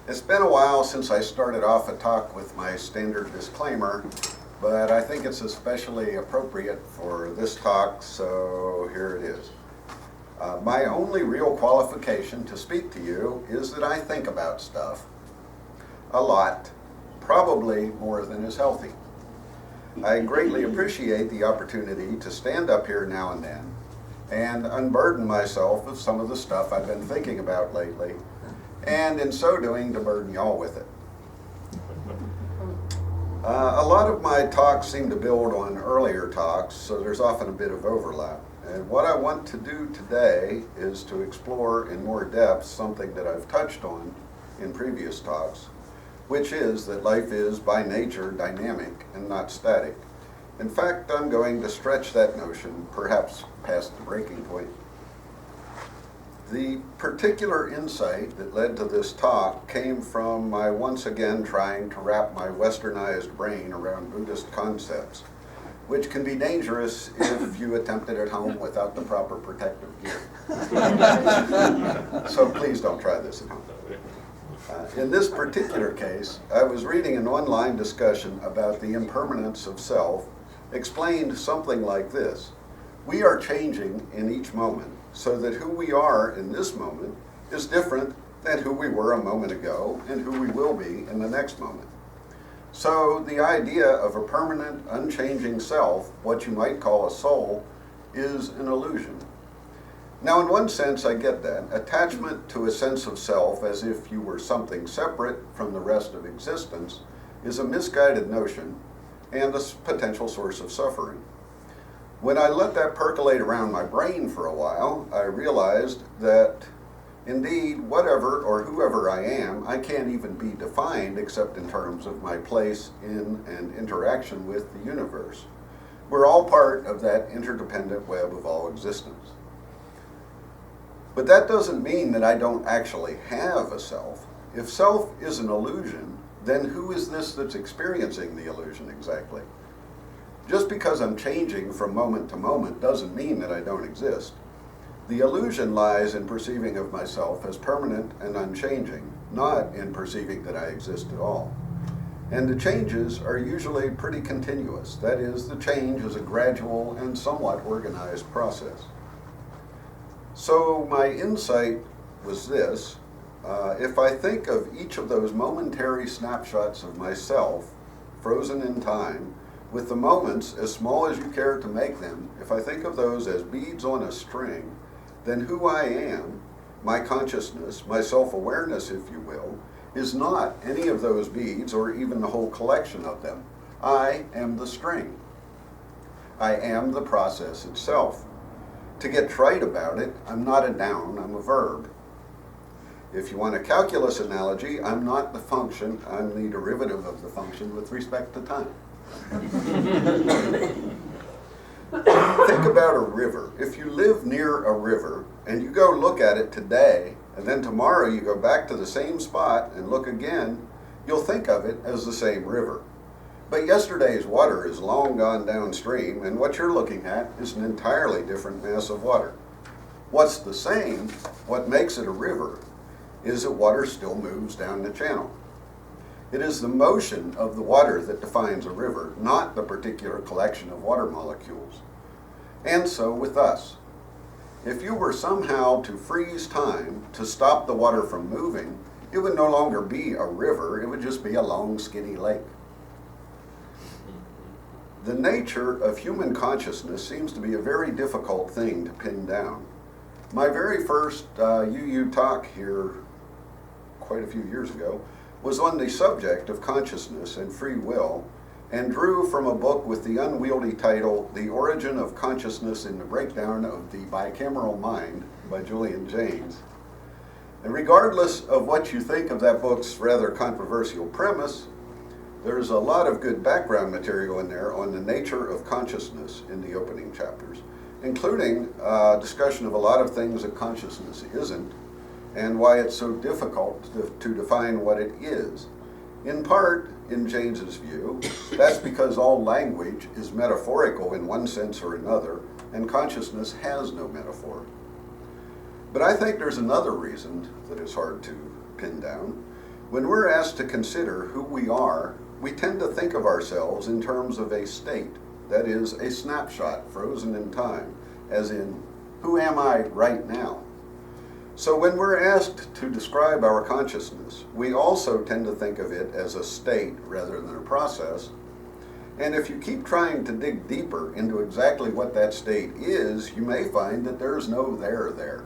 It's been a while since I started off a talk with my standard disclaimer, but I think it's especially appropriate for this talk, so here it is. My only real qualification to speak to you is that I think about stuff a lot, probably more than is healthy. I greatly appreciate the opportunity to stand up here now and then and unburden myself of some of the stuff I've been thinking about lately, and in so doing to burden y'all with it. A lot of my talks seem to build on earlier talks, so there's often a bit of overlap. And what I want to do today is to explore in more depth something that I've touched on in previous talks, which is that life is by nature dynamic and not static. In fact, I'm going to stretch that notion, perhaps past the breaking point. The particular insight that led to this talk came from my once again trying to wrap my westernized brain around Buddhist concepts, which can be dangerous if you attempt it at home without the proper protective gear. So please don't try this at home. In this particular case, I was reading an online discussion about the impermanence of self, explained something like this: we are changing in each moment, so that who we are in this moment is different than who we were a moment ago and who we will be in the next moment. So the idea of a permanent, unchanging self, what you might call a soul, is an illusion. Now, in one sense, I get that. Attachment to a sense of self as if you were something separate from the rest of existence is a misguided notion and a potential source of suffering. When I let that percolate around my brain for a while, I realized that indeed, whatever or whoever I am, I can't even be defined except in terms of my place in and interaction with the universe. We're all part of that interdependent web of all existence. But that doesn't mean that I don't actually have a self. If self is an illusion, then who is this that's experiencing the illusion exactly? Just because I'm changing from moment to moment doesn't mean that I don't exist. The illusion lies in perceiving of myself as permanent and unchanging, not in perceiving that I exist at all. And the changes are usually pretty continuous. That is, the change is a gradual and somewhat organized process. So my insight was this: if I think of each of those momentary snapshots of myself, frozen in time, with the moments as small as you care to make them, if I think of those as beads on a string, then who I am, my consciousness, my self-awareness, if you will, is not any of those beads or even the whole collection of them. I am the string. I am the process itself. To get trite about it, I'm not a noun, I'm a verb. If you want a calculus analogy, I'm not the function, I'm the derivative of the function with respect to time. Think about a river. If you live near a river and you go look at it today, and then tomorrow you go back to the same spot and look again, you'll think of it as the same river. But yesterday's water is long gone downstream, and what you're looking at is an entirely different mass of water. What's the same, what makes it a river, is that water still moves down the channel. It is the motion of the water that defines a river, not the particular collection of water molecules. And so with us. If you were somehow to freeze time to stop the water from moving, it would no longer be a river, it would just be a long, skinny lake. The nature of human consciousness seems to be a very difficult thing to pin down. My very first UU talk here quite a few years ago was on the subject of consciousness and free will, and drew from a book with the unwieldy title, The Origin of Consciousness in the Breakdown of the Bicameral Mind by Julian Jaynes. And regardless of what you think of that book's rather controversial premise, there's a lot of good background material in there on the nature of consciousness in the opening chapters, including a discussion of a lot of things that consciousness isn't, and why it's so difficult to define what it is. In part, in James's view, that's because all language is metaphorical in one sense or another, and consciousness has no metaphor. But I think there's another reason that it's hard to pinned down. When we're asked to consider who we are, we tend to think of ourselves in terms of a state, that is, a snapshot frozen in time, as in, who am I right now? So when we're asked to describe our consciousness, we also tend to think of it as a state rather than a process. And if you keep trying to dig deeper into exactly what that state is, you may find that there's no there.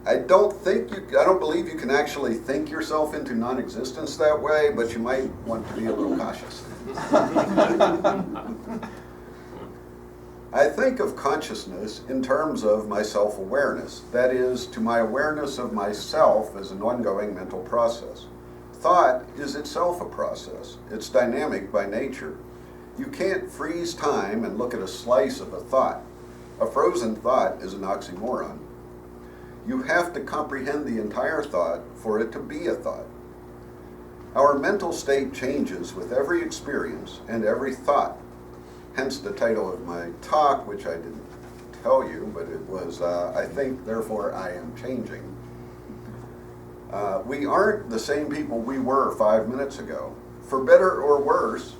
I don't believe you can actually think yourself into non-existence that way, but you might want to be a little cautious. I think of consciousness in terms of my self-awareness, that is, to my awareness of myself as an ongoing mental process. Thought is itself a process. It's dynamic by nature. You can't freeze time and look at a slice of a thought. A frozen thought is an oxymoron. You have to comprehend the entire thought for it to be a thought. Our mental state changes with every experience and every thought. Hence the title of my talk, which I didn't tell you, but it was, I think, therefore I am changing. We aren't the same people we were 5 minutes ago. For better or worse,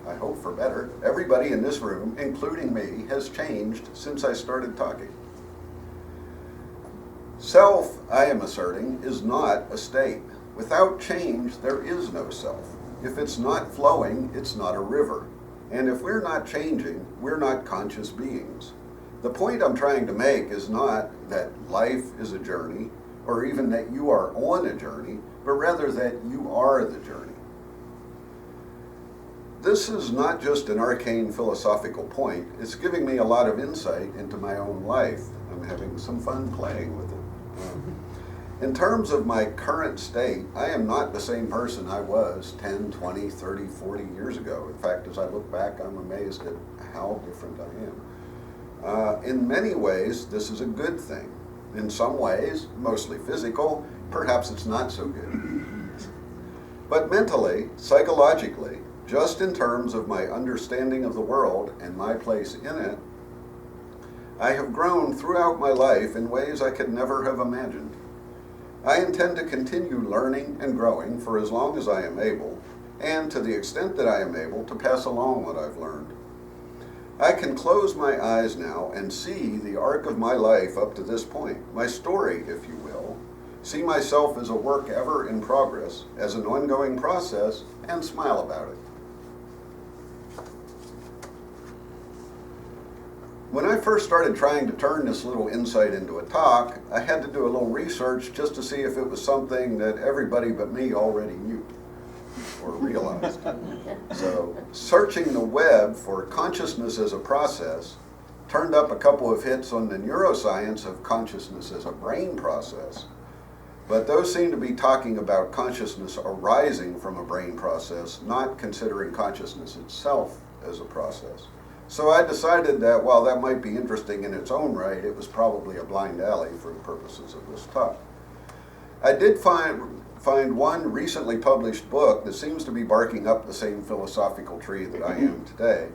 I hope for better, everybody in this room, including me, has changed since I started talking. Self, I am asserting, is not a state. Without change, there is no self. If it's not flowing, it's not a river. And if we're not changing, we're not conscious beings. The point I'm trying to make is not that life is a journey, or even that you are on a journey, but rather that you are the journey. This is not just an arcane philosophical point, it's giving me a lot of insight into my own life. I'm having some fun playing with it. In terms of my current state, I am not the same person I was 10, 20, 30, 40 years ago. In fact, as I look back, I'm amazed at how different I am. In many ways, this is a good thing. In some ways, mostly physical, perhaps it's not so good. But mentally, psychologically, just in terms of my understanding of the world and my place in it, I have grown throughout my life in ways I could never have imagined. I intend to continue learning and growing for as long as I am able, and to the extent that I am able to pass along what I've learned. I can close my eyes now and see the arc of my life up to this point, my story, if you will, see myself as a work ever in progress, as an ongoing process, and smile about it. When I first started trying to turn this little insight into a talk, I had to do a little research just to see if it was something that everybody but me already knew or realized. So, searching the web for consciousness as a process turned up a couple of hits on the neuroscience of consciousness as a brain process, but those seem to be talking about consciousness arising from a brain process, not considering consciousness itself as a process. So I decided that while that might be interesting in its own right, it was probably a blind alley for the purposes of this talk. I did find one recently published book that seems to be barking up the same philosophical tree that I am today.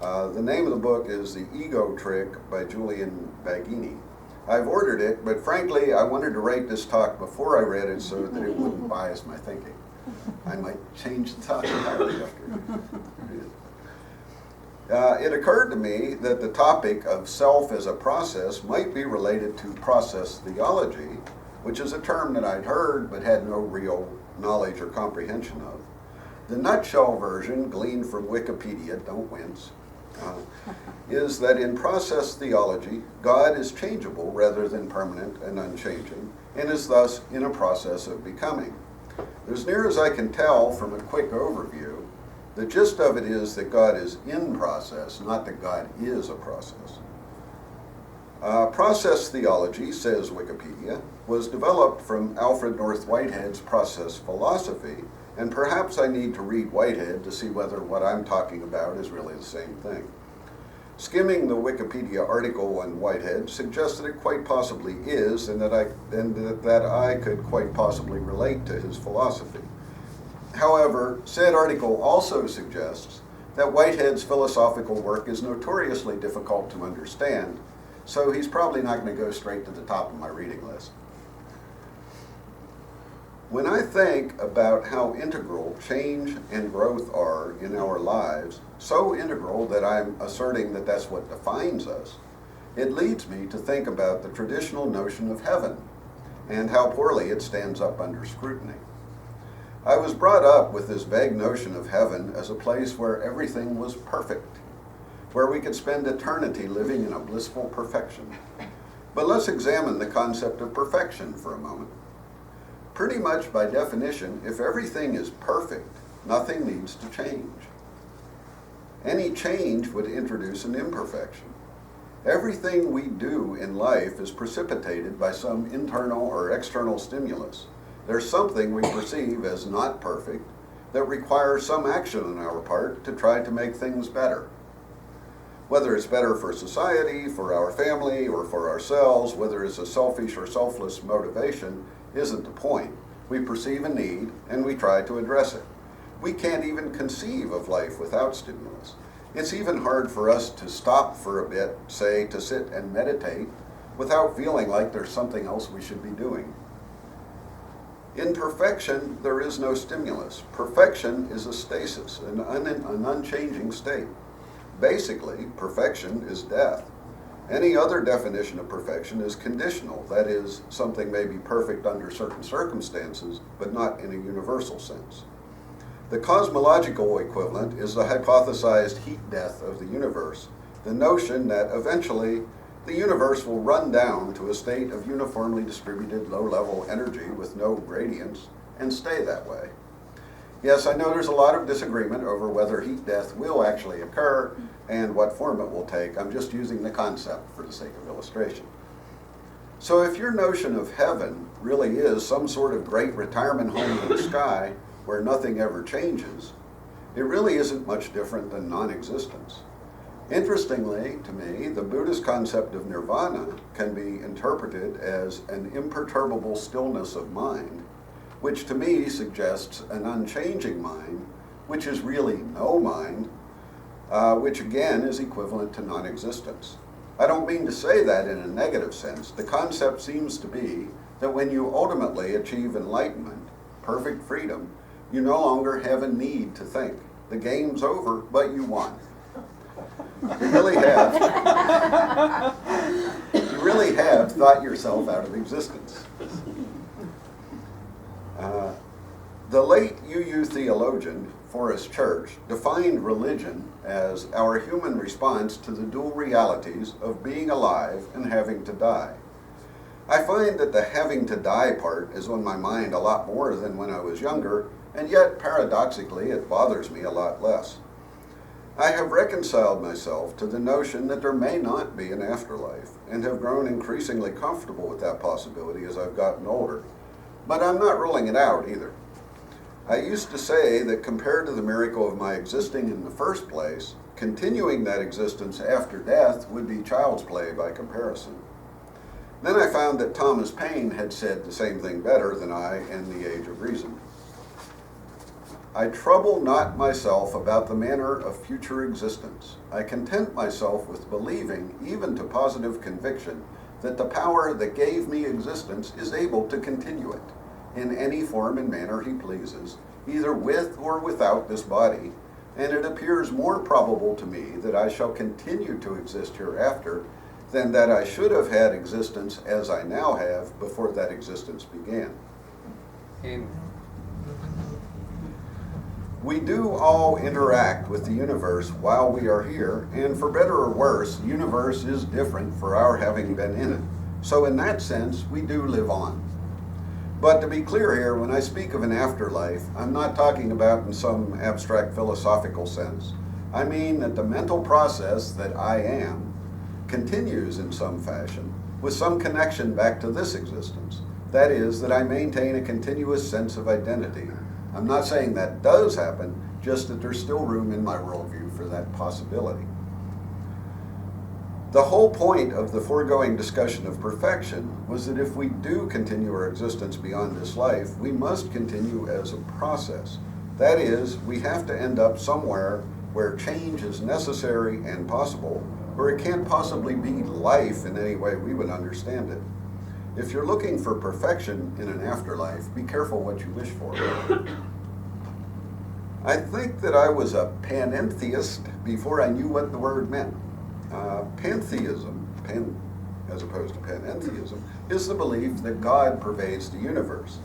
The name of the book is The Ego Trick by Julian Baggini. I've ordered it, but frankly, I wanted to write this talk before I read it so that it wouldn't bias my thinking. I might change the talk entirely after I read it. It occurred to me that the topic of self as a process might be related to process theology, which is a term that I'd heard but had no real knowledge or comprehension of. The nutshell version, gleaned from Wikipedia, don't wince, is that in process theology, God is changeable rather than permanent and unchanging, and is thus in a process of becoming. As near as I can tell from a quick overview, the gist of it is that God is in process, not that God is a process. Process theology, says Wikipedia, was developed from Alfred North Whitehead's process philosophy, and perhaps I need to read Whitehead to see whether what I'm talking about is really the same thing. Skimming the Wikipedia article on Whitehead suggests that it quite possibly is, and that I could quite possibly relate to his philosophy. However, said article also suggests that Whitehead's philosophical work is notoriously difficult to understand, so he's probably not going to go straight to the top of my reading list. When I think about how integral change and growth are in our lives, so integral that I'm asserting that that's what defines us, it leads me to think about the traditional notion of heaven and how poorly it stands up under scrutiny. I was brought up with this vague notion of heaven as a place where everything was perfect, where we could spend eternity living in a blissful perfection. But let's examine the concept of perfection for a moment. Pretty much by definition, if everything is perfect, nothing needs to change. Any change would introduce an imperfection. Everything we do in life is precipitated by some internal or external stimulus. There's something we perceive as not perfect that requires some action on our part to try to make things better. Whether it's better for society, for our family, or for ourselves, whether it's a selfish or selfless motivation, isn't the point. We perceive a need and we try to address it. We can't even conceive of life without stimulus. It's even hard for us to stop for a bit, say, to sit and meditate, without feeling like there's something else we should be doing. In perfection, there is no stimulus. Perfection is a stasis, an unchanging state. Basically, perfection is death. Any other definition of perfection is conditional. That is, something may be perfect under certain circumstances, but not in a universal sense. The cosmological equivalent is the hypothesized heat death of the universe, the notion that eventually the universe will run down to a state of uniformly distributed low-level energy with no gradients and stay that way. Yes, I know there's a lot of disagreement over whether heat death will actually occur and what form it will take. I'm just using the concept for the sake of illustration. So if your notion of heaven really is some sort of great retirement home in the sky where nothing ever changes, it really isn't much different than non-existence. Interestingly, to me, the Buddhist concept of nirvana can be interpreted as an imperturbable stillness of mind, which to me suggests an unchanging mind, which is really no mind, which again is equivalent to non-existence. I don't mean to say that in a negative sense. The concept seems to be that when you ultimately achieve enlightenment, perfect freedom, you no longer have a need to think. The game's over, but you won. You really have thought yourself out of existence. The late UU theologian, Forrest Church, defined religion as our human response to the dual realities of being alive and having to die. I find that the having to die part is on my mind a lot more than when I was younger, and yet, paradoxically, it bothers me a lot less. I have reconciled myself to the notion that there may not be an afterlife, and have grown increasingly comfortable with that possibility as I've gotten older. But I'm not ruling it out either. I used to say that compared to the miracle of my existing in the first place, continuing that existence after death would be child's play by comparison. Then I found that Thomas Paine had said the same thing better than I in The Age of Reason. I trouble not myself about the manner of future existence. I content myself with believing, even to positive conviction, that the power that gave me existence is able to continue it, in any form and manner he pleases, either with or without this body, and it appears more probable to me that I shall continue to exist hereafter than that I should have had existence as I now have before that existence began. Amen. We do all interact with the universe while we are here, and for better or worse, the universe is different for our having been in it. So in that sense, we do live on. But to be clear here, when I speak of an afterlife, I'm not talking about in some abstract philosophical sense. I mean that the mental process that I am continues in some fashion, with some connection back to this existence. That is, that I maintain a continuous sense of identity. I'm not saying that does happen, just that there's still room in my worldview for that possibility. The whole point of the foregoing discussion of perfection was that if we do continue our existence beyond this life, we must continue as a process. That is, we have to end up somewhere where change is necessary and possible, where it can't possibly be life in any way we would understand it. If you're looking for perfection in an afterlife, be careful what you wish for. I think that I was a panentheist before I knew what the word meant. Pantheism, as opposed to panentheism, is the belief that God pervades the universe.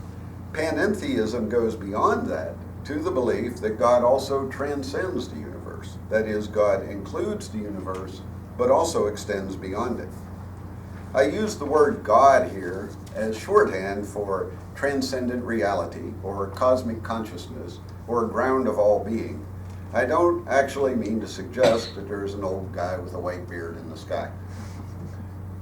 Panentheism goes beyond that to the belief that God also transcends the universe. That is, God includes the universe, but also extends beyond it. I use the word God here as shorthand for transcendent reality, or cosmic consciousness, or ground of all being. I don't actually mean to suggest that there's an old guy with a white beard in the sky.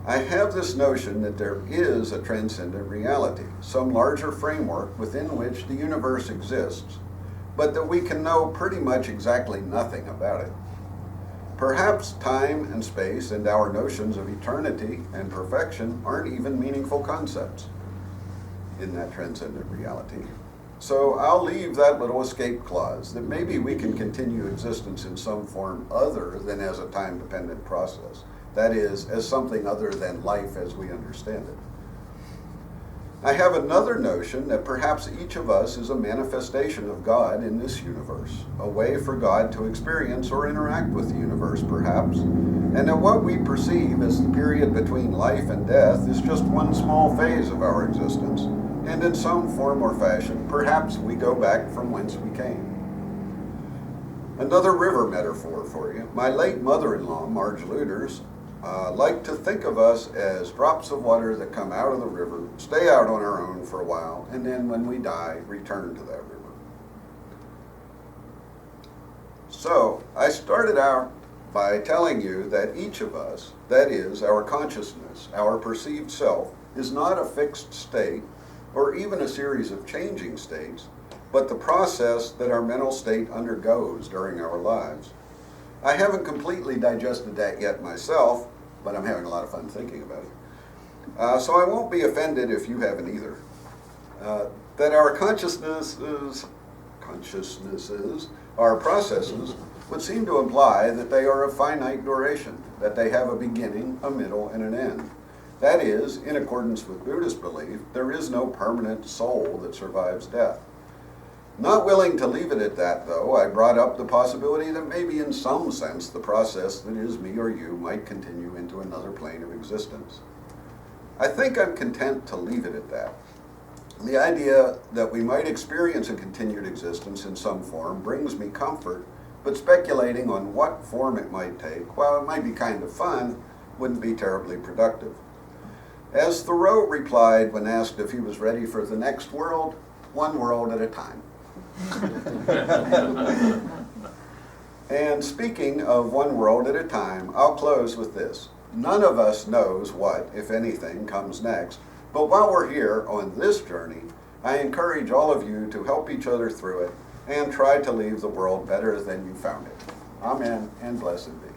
I have this notion that there is a transcendent reality, some larger framework within which the universe exists, but that we can know pretty much exactly nothing about it. Perhaps time and space and our notions of eternity and perfection aren't even meaningful concepts in that transcendent reality. So I'll leave that little escape clause that maybe we can continue existence in some form other than as a time-dependent process. That is, as something other than life as we understand it. I have another notion that perhaps each of us is a manifestation of God in this universe, a way for God to experience or interact with the universe, perhaps, and that what we perceive as the period between life and death is just one small phase of our existence, and in some form or fashion, perhaps we go back from whence we came. Another river metaphor for you. My late mother-in-law, Marge Luders, liked to think of us as drops of water that come out of the river, stay out on our own for a while, and then when we die, return to that river. So, I started out by telling you that each of us, that is, our consciousness, our perceived self, is not a fixed state, or even a series of changing states, but the process that our mental state undergoes during our lives. I haven't completely digested that yet myself, but I'm having a lot of fun thinking about it. So I won't be offended if you haven't either. That our consciousnesses, our processes, would seem to imply that they are of finite duration, that they have a beginning, a middle, and an end. That is, in accordance with Buddhist belief, there is no permanent soul that survives death. Not willing to leave it at that, though, I brought up the possibility that maybe in some sense the process that is me or you might continue into another plane of existence. I think I'm content to leave it at that. The idea that we might experience a continued existence in some form brings me comfort, but speculating on what form it might take, while it might be kind of fun, wouldn't be terribly productive. As Thoreau replied when asked if he was ready for the next world, one world at a time. And speaking of one world at a time, I'll close with this. None of us knows what, if anything, comes next, but while we're here on this journey, I encourage all of you to help each other through it and try to leave the world better than you found it. Amen, and blessed be.